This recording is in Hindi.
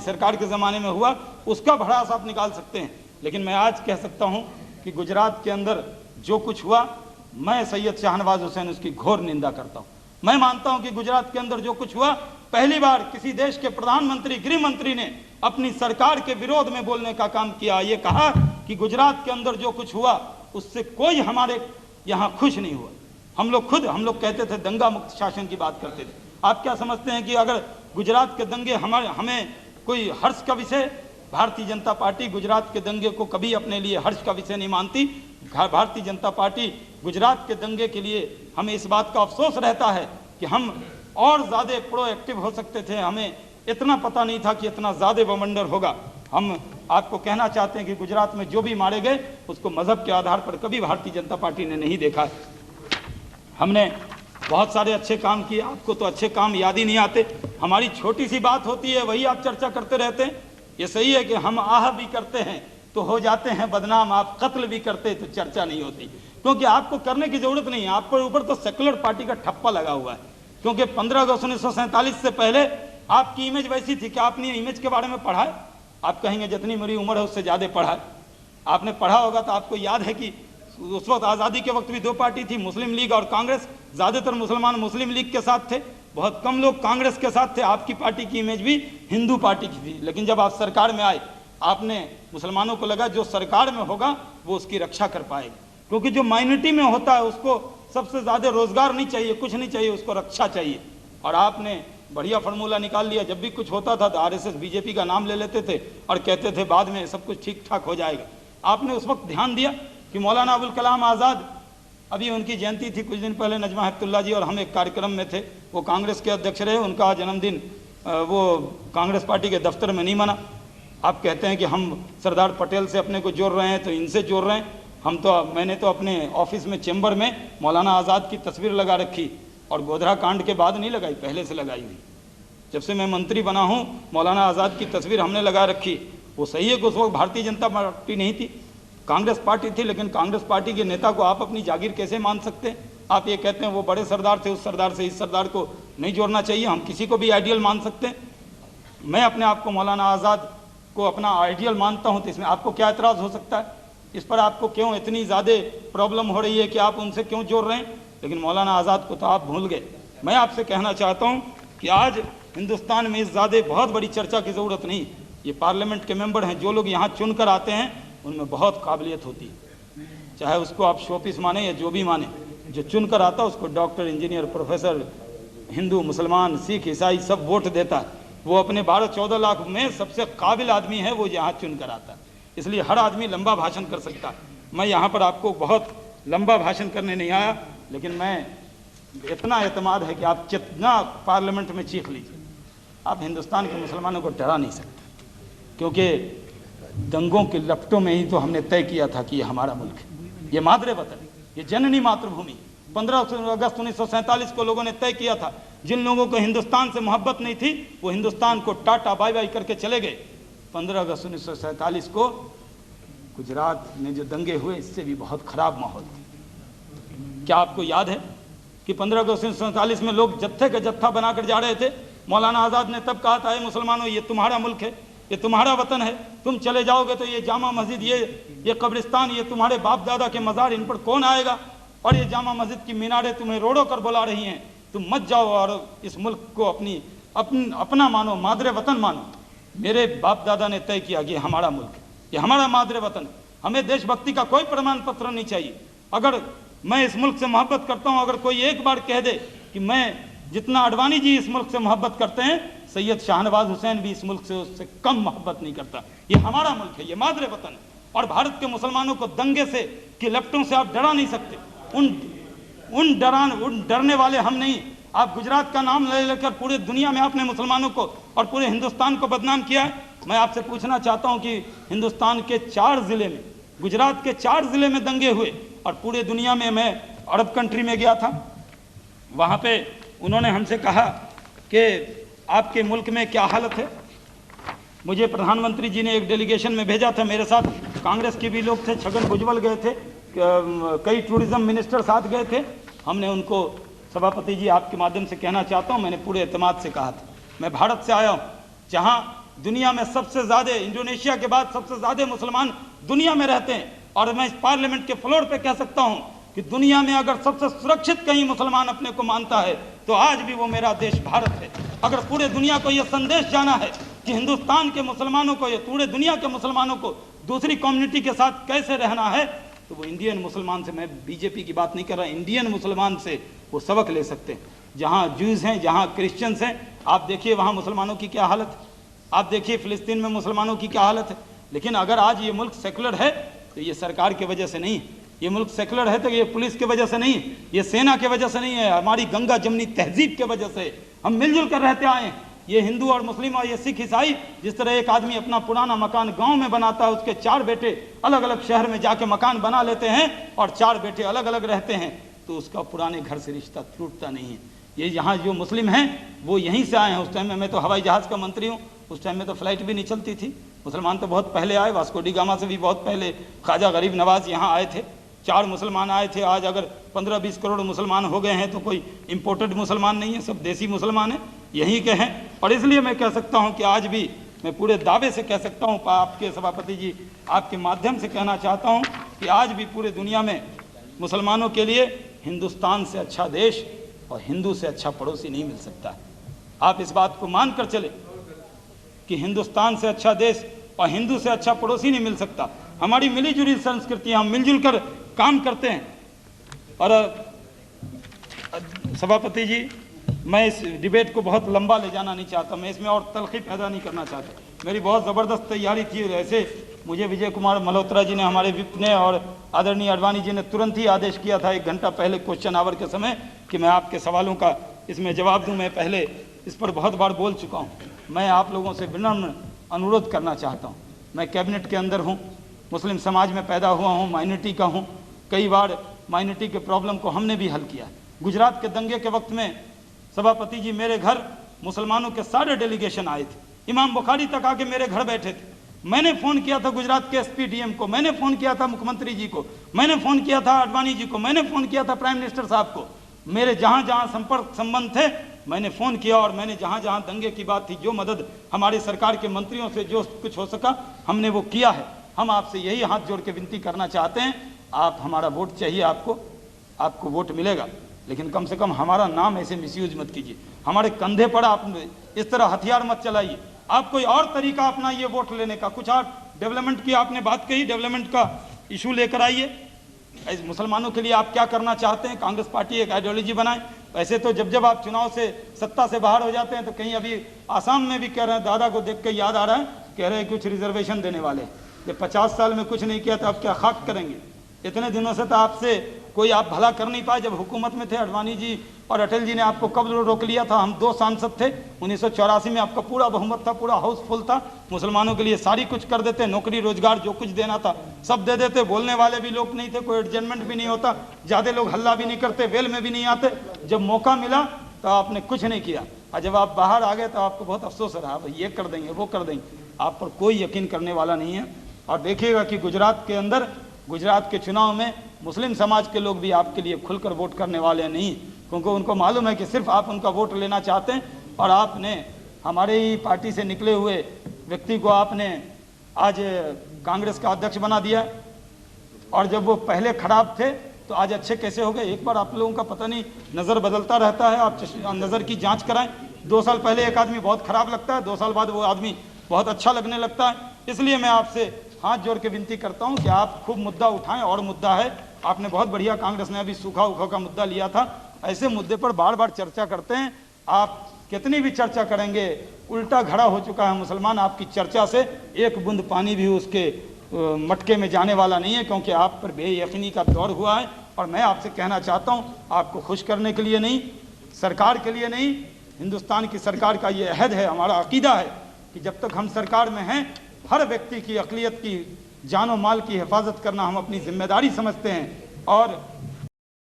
सरकार के ज़माने में हुआ उसका भड़ास आप निकाल सकते हैं, लेकिन मैं आज कह सकता हूं कि गुजरात के अंदर जो कुछ हुआ, मैं सैयद शाहनवाज हुसैन उसकी घोर निंदा करता हूं। मैं मानता हूं कि गुजरात के अंदर जो कुछ हुआ, पहली बार किसी देश के प्रधानमंत्री, गृह मंत्री ने अपनी सरकार के विरोध में बोलने का काम किया। ये कहा कि गुजरात के अंदर जो कुछ हुआ उससे कोई हमारे यहाँ खुश नहीं हुआ। हम लोग कहते थे दंगा मुक्त शासन की बात करते थे। आप क्या समझते हैं कि अगर गुजरात के दंगे हमें कोई हर्ष का विषय? भारतीय जनता पार्टी गुजरात के दंगे को कभी अपने लिए हर्ष का विषय नहीं मानती। भारतीय जनता पार्टी गुजरात के दंगे के लिए हमें इस बात का अफसोस रहता है कि हम और ज़्यादा प्रोएक्टिव हो सकते थे। हमें इतना पता नहीं था कि इतना ज़्यादा बवंडर होगा। हम आपको कहना चाहते हैं कि गुजरात में जो भी मारे गए उसको मजहब के आधार पर कभी भारतीय जनता पार्टी ने नहीं देखा। हमने बहुत सारे अच्छे काम किए, आपको तो अच्छे काम याद ही नहीं आते। हमारी छोटी सी बात होती है वही आप चर्चा करते रहते हैं। ये सही है कि हम आह भी करते हैं तो हो जाते हैं बदनाम, आप कत्ल भी करते तो चर्चा नहीं होती, क्योंकि आपको करने की जरूरत नहीं है। आपके ऊपर तो सेकुलर पार्टी का ठप्पा लगा हुआ है, क्योंकि 15 अगस्त 1947 से पहले आपकी इमेज वैसी थी कि आपने इमेज के बारे में पढ़ा है। आप कहेंगे जितनी मेरी उम्र है उससे ज़्यादा पढ़ा है। आपने पढ़ा होगा तो आपको याद है कि उस वक्त आज़ादी के वक्त भी दो पार्टी थी, मुस्लिम लीग और कांग्रेस। ज़्यादातर मुसलमान मुस्लिम लीग के साथ थे, बहुत कम लोग कांग्रेस के साथ थे। आपकी पार्टी की इमेज भी हिंदू पार्टी की थी, लेकिन जब आप सरकार में आए आपने मुसलमानों को लगा जो सरकार में होगा वो उसकी रक्षा कर पाएगा, क्योंकि जो माइनॉरिटी में होता है उसको सबसे ज़्यादा रोजगार नहीं चाहिए, कुछ नहीं चाहिए, उसको रक्षा चाहिए। और आपने बढ़िया फार्मूला निकाल लिया। जब भी कुछ होता था तो आरएसएस बीजेपी का नाम ले लेते थे और कहते थे बाद में सब कुछ ठीक ठाक हो जाएगा। आपने उस वक्त ध्यान दिया कि मौलाना अबुल कलाम आज़ाद, अभी उनकी जयंती थी कुछ दिन पहले, नजमा हेपतुल्ला जी और हम एक कार्यक्रम में थे। वो कांग्रेस के अध्यक्ष रहे, उनका जन्मदिन वो कांग्रेस पार्टी के दफ्तर में नहीं मना। आप कहते हैं कि हम सरदार पटेल से अपने को जोड़ रहे हैं तो इनसे जोड़ रहे हैं। मैंने तो अपने ऑफिस में चेंबर में मौलाना आज़ाद की तस्वीर लगा रखी, और गोधरा कांड के बाद नहीं लगाई, पहले से लगाई हुई। जब से मैं मंत्री बना हूँ मौलाना आज़ाद की तस्वीर हमने लगा रखी। वो सही है कि उस वक्त भारतीय जनता पार्टी नहीं थी, कांग्रेस पार्टी थी, लेकिन कांग्रेस पार्टी के नेता को आप अपनी जागीर कैसे मान सकते हैं? आप ये कहते हैं वो बड़े सरदार थे, उस सरदार से इस सरदार को नहीं जोड़ना चाहिए। हम किसी को भी आइडियल मान सकते हैं। मैं अपने आप को मौलाना आज़ाद को अपना आइडियल मानता हूँ, तो इसमें आपको क्या एतराज़ हो सकता है? इस पर आपको क्यों इतनी ज़्यादा प्रॉब्लम हो रही है कि आप उनसे क्यों जोड़ रहे हैं? लेकिन मौलाना आज़ाद को तो आप भूल गए। मैं आपसे कहना चाहता हूँ कि आज हिंदुस्तान में इस ज़्यादा बहुत बड़ी चर्चा की ज़रूरत नहीं। ये पार्लियामेंट के मेंबर हैं, जो लोग यहाँ चुन कर आते हैं उनमें बहुत काबिलियत होती है, चाहे उसको आप शोपीस माने या जो भी माने। जो चुन कर आता है उसको डॉक्टर, इंजीनियर, प्रोफेसर, हिंदू, मुसलमान, सिख, ईसाई सब वोट देता है। वो अपने 12-14 लाख में सबसे काबिल आदमी है, वो यहाँ चुन कर आता है। इसलिए हर आदमी लंबा भाषण कर सकता है। मैं यहाँ पर आपको बहुत लंबा भाषण करने नहीं आया, लेकिन मैं इतना एतमाद है कि आप जितना पार्लियामेंट में चीख लीजिए, आप हिंदुस्तान के मुसलमानों को डरा नहीं सकते, क्योंकि दंगों के लपटों में ही तो हमने तय किया था कि ये हमारा मुल्क है, ये मादरे वतन, ये जननी मातृभूमि। 15 अगस्त 1947 को लोगों ने तय किया था। जिन लोगों को हिंदुस्तान से मोहब्बत नहीं थी वो हिंदुस्तान को टाटा बाय बाय करके चले गए। 15 अगस्त 1947 को गुजरात में जो दंगे हुए इससे भी बहुत खराब माहौल था। क्या आपको याद है कि 15 अगस्त 1947 में लोग जत्थे का जत्था बनाकर जा रहे थे? मौलाना आज़ाद ने तब कहा था, हे मुसलमानों, ये तुम्हारा मुल्क है, ये तुम्हारा वतन है, तुम चले जाओगे तो ये जामा मस्जिद, ये कब्रिस्तान, ये तुम्हारे बाप दादा के मज़ार, इन पर कौन आएगा? और ये जामा मस्जिद की मीनारें तुम्हें रोड़ों कर बुला रही हैं, तुम मत जाओ और इस मुल्क को अपना मानो, मादरे वतन मानो। मेरे बाप दादा ने तय किया कि हमारा मुल्क है, ये हमारा मादरे वतन है, हमें देशभक्ति का कोई प्रमाण पत्र नहीं चाहिए। अगर मैं इस मुल्क से मोहब्बत करता हूँ, अगर कोई एक बार कह दे कि मैं जितना अडवाणी जी इस मुल्क से मोहब्बत करते हैं, सैयद शाहनवाज हुसैन भी इस मुल्क से उससे कम मोहब्बत नहीं करता। ये हमारा मुल्क है, ये मादरे वतन है। और भारत के मुसलमानों को दंगे से कि लपटों से आप डरा नहीं सकते। उन डरने वाले हम नहीं। आप गुजरात का नाम ले लेकर पूरे दुनिया में आपने मुसलमानों को और पूरे हिंदुस्तान को बदनाम किया है। मैं आपसे पूछना चाहता हूँ कि हिंदुस्तान के 4 ज़िले में, गुजरात के 4 ज़िले में दंगे हुए, और पूरे दुनिया में, मैं अरब कंट्री में गया था, वहाँ पे उन्होंने हमसे कहा कि आपके मुल्क में क्या हालत है। मुझे प्रधानमंत्री जी ने एक डेलीगेशन में भेजा था, मेरे साथ कांग्रेस के भी लोग थे, छगन भुजबल गए थे, कई टूरिज्म मिनिस्टर साथ गए थे। हमने उनको, सभापति जी आपके माध्यम से कहना चाहता हूँ, मैंने पूरे एतमाद से कहा था, मैं भारत से आया हूँ जहाँ दुनिया में सबसे ज़्यादा, इंडोनेशिया के बाद सबसे ज़्यादा मुसलमान दुनिया में रहते हैं। और मैं इस पार्लियामेंट के फ्लोर पे कह सकता हूं कि दुनिया में अगर सबसे सुरक्षित कहीं मुसलमान अपने को मानता है तो आज भी वो मेरा देश भारत है। अगर पूरे दुनिया को ये संदेश जाना है कि हिंदुस्तान के मुसलमानों को, ये पूरे दुनिया के मुसलमानों को दूसरी कम्युनिटी के साथ कैसे रहना है, तो वो इंडियन मुसलमान से, मैं बीजेपी की बात नहीं कर रहा, इंडियन मुसलमान से वो सबक ले सकते हैं। जहाँ जूस हैं, जहाँ क्रिश्चियंस हैं, आप देखिए वहाँ मुसलमानों की क्या हालत है, आप देखिए फ़िलिस्तीन में मुसलमानों की क्या हालत है। लेकिन अगर आज ये मुल्क सेकुलर है तो ये सरकार की वजह से नहीं है, ये मुल्क सेकुलर है तो ये पुलिस की वजह से नहीं है, ये सेना की वजह से नहीं है, हमारी गंगा जमनी तहजीब की वजह से हम मिलजुल कर रहते आए हैं। ये हिंदू और मुस्लिम और ये सिख ईसाई, जिस तरह एक आदमी अपना पुराना मकान गांव में बनाता है, उसके 4 बेटे अलग अलग शहर में जाके मकान बना लेते हैं और 4 बेटे अलग अलग रहते हैं, तो उसका पुराने घर से रिश्ता टूटता नहीं है। ये यहाँ जो मुस्लिम हैं वो यहीं से आए हैं। उस टाइम में मैं तो हवाई जहाज़ का मंत्री हूँ, उस टाइम में तो फ्लाइट भी नहीं चलती थी, मुसलमान तो बहुत पहले आए, वास्को डी गामा से भी बहुत पहले ख्वाजा गरीब नवाज यहाँ आए थे, 4 मुसलमान आए थे। आज अगर 15-20 करोड़ मुसलमान हो गए हैं तो कोई इम्पोर्टेड मुसलमान नहीं है, सब देसी मुसलमान हैं, यहीं के हैं। और इसलिए मैं कह सकता हूँ कि आज भी मैं पूरे दावे से कह सकता हूँ, आपके सभापति जी आपके माध्यम से कहना चाहता हूँ कि आज भी पूरे दुनिया में मुसलमानों के लिए हिंदुस्तान से अच्छा देश और हिंदू से अच्छा पड़ोसी नहीं मिल सकता। आप इस बात को मान कर चले कि हिंदुस्तान से अच्छा देश और हिंदू से अच्छा पड़ोसी नहीं मिल सकता। हमारी मिलीजुली संस्कृति, हम मिलजुल कर काम करते हैं। और सभापति जी, मैं इस डिबेट को बहुत लंबा ले जाना नहीं चाहता, मैं इसमें और तलखी पैदा नहीं करना चाहता। मेरी बहुत ज़बरदस्त तैयारी थी। ऐसे मुझे विजय कुमार मल्होत्रा जी ने, हमारे विप ने और आदरणीय अडवाणी जी ने तुरंत ही आदेश किया था 1 घंटा पहले क्वेश्चन आवर के समय कि मैं आपके सवालों का इसमें जवाब दूं। मैं पहले इस पर बहुत बार बोल चुका हूं। मैं आप लोगों से विनम्र अनुरोध करना चाहता हूं। मैं कैबिनेट के अंदर हूं, मुस्लिम समाज में पैदा हुआ हूं, माइनॉरिटी का हूं, कई बार माइनॉरिटी के प्रॉब्लम को हमने भी हल किया। गुजरात के दंगे के वक्त में सभापति जी मेरे घर मुसलमानों के सारे डेलीगेशन आए थे, इमाम बुखारी तक आके मेरे घर बैठे थे। मैंने फ़ोन किया था गुजरात के एसपी-डीएम को, मैंने फ़ोन किया था मुख्यमंत्री जी को, मैंने फ़ोन किया था अडवाणी जी को, मैंने फ़ोन किया था प्राइम मिनिस्टर साहब को। मेरे जहाँ जहाँ संपर्क संबंध थे मैंने फ़ोन किया, और मैंने जहाँ जहाँ दंगे की बात थी, जो मदद हमारी सरकार के मंत्रियों से जो कुछ हो सका हमने वो किया है। हम आपसे यही हाथ जोड़ के विनती करना चाहते हैं, आप हमारा वोट चाहिए, आपको वोट मिलेगा, लेकिन कम से कम हमारा नाम ऐसे मिसयूज मत कीजिए, हमारे कंधे पर आप इस तरह हथियार मत चलाइए। आप कोई और तरीका अपनाइए वोट लेने का, कुछ और डेवलपमेंट की आपने बात कही, डेवलपमेंट का इशू लेकर आइए। मुसलमानों के लिए आप क्या करना चाहते हैं? कांग्रेस पार्टी एक आइडियोलॉजी बनाए। वैसे तो जब आप चुनाव से, सत्ता से बाहर हो जाते हैं तो कहीं अभी आसाम में भी कह रहे हैं, दादा को देख के याद आ रहा है, कह रहे हैं कुछ रिजर्वेशन देने वाले। जब 50 साल में कुछ नहीं किया तो आप क्या खाक करेंगे? इतने दिनों से तो आपसे कोई आप भला कर नहीं पाए। जब हुकूमत में थे अडवाणी जी और अटल जी ने आपको कब रोक लिया था? हम 2 सांसद थे, 1984 में आपका पूरा बहुमत था, पूरा हाउसफुल था, मुसलमानों के लिए सारी कुछ कर देते, नौकरी रोजगार जो कुछ देना था सब दे देते, बोलने वाले भी लोग नहीं थे, कोई एडजस्टमेंट भी नहीं होता, ज़्यादा लोग हल्ला भी नहीं करते, वेल में भी नहीं आते। जब मौका मिला तो आपने कुछ नहीं किया, और जब आप बाहर आ गए तो आपको बहुत अफसोस रहा, भाई ये कर देंगे वो कर देंगे। आप पर कोई यकीन करने वाला नहीं है। और देखिएगा कि गुजरात के अंदर, गुजरात के चुनाव में मुस्लिम समाज के लोग भी आपके लिए खुलकर वोट करने वाले नहीं, क्योंकि उनको मालूम है कि सिर्फ आप उनका वोट लेना चाहते हैं। और आपने हमारे ही पार्टी से निकले हुए व्यक्ति को आपने आज कांग्रेस का अध्यक्ष बना दिया, और जब वो पहले खराब थे तो आज अच्छे कैसे हो गए? एक बार आप लोगों का पता नहीं नज़र बदलता रहता है, आप नज़र की जांच कराएं। 2 साल पहले एक आदमी बहुत खराब लगता है, 2 साल बाद वो आदमी बहुत अच्छा लगने लगता है। इसलिए मैं आपसे हाथ जोड़ के विनती करता हूं कि आप खूब मुद्दा उठाएं, और मुद्दा है, आपने बहुत बढ़िया, कांग्रेस ने अभी सूखा उखा का मुद्दा लिया था, ऐसे मुद्दे पर बार बार चर्चा करते हैं। आप कितनी भी चर्चा करेंगे, उल्टा घड़ा हो चुका है मुसलमान, आपकी चर्चा से एक बूंद पानी भी उसके मटके में जाने वाला नहीं है, क्योंकि आप पर बेयकीनी का दौर हुआ है। और मैं आपसे कहना चाहता हूँ, आपको खुश करने के लिए नहीं, सरकार के लिए नहीं, हिंदुस्तान की सरकार का ये अहद है, हमारा अकीदा है कि जब तक हम सरकार में हैं, हर व्यक्ति की अक़लियत की जान और माल की हिफाजत करना हम अपनी जिम्मेदारी समझते हैं। और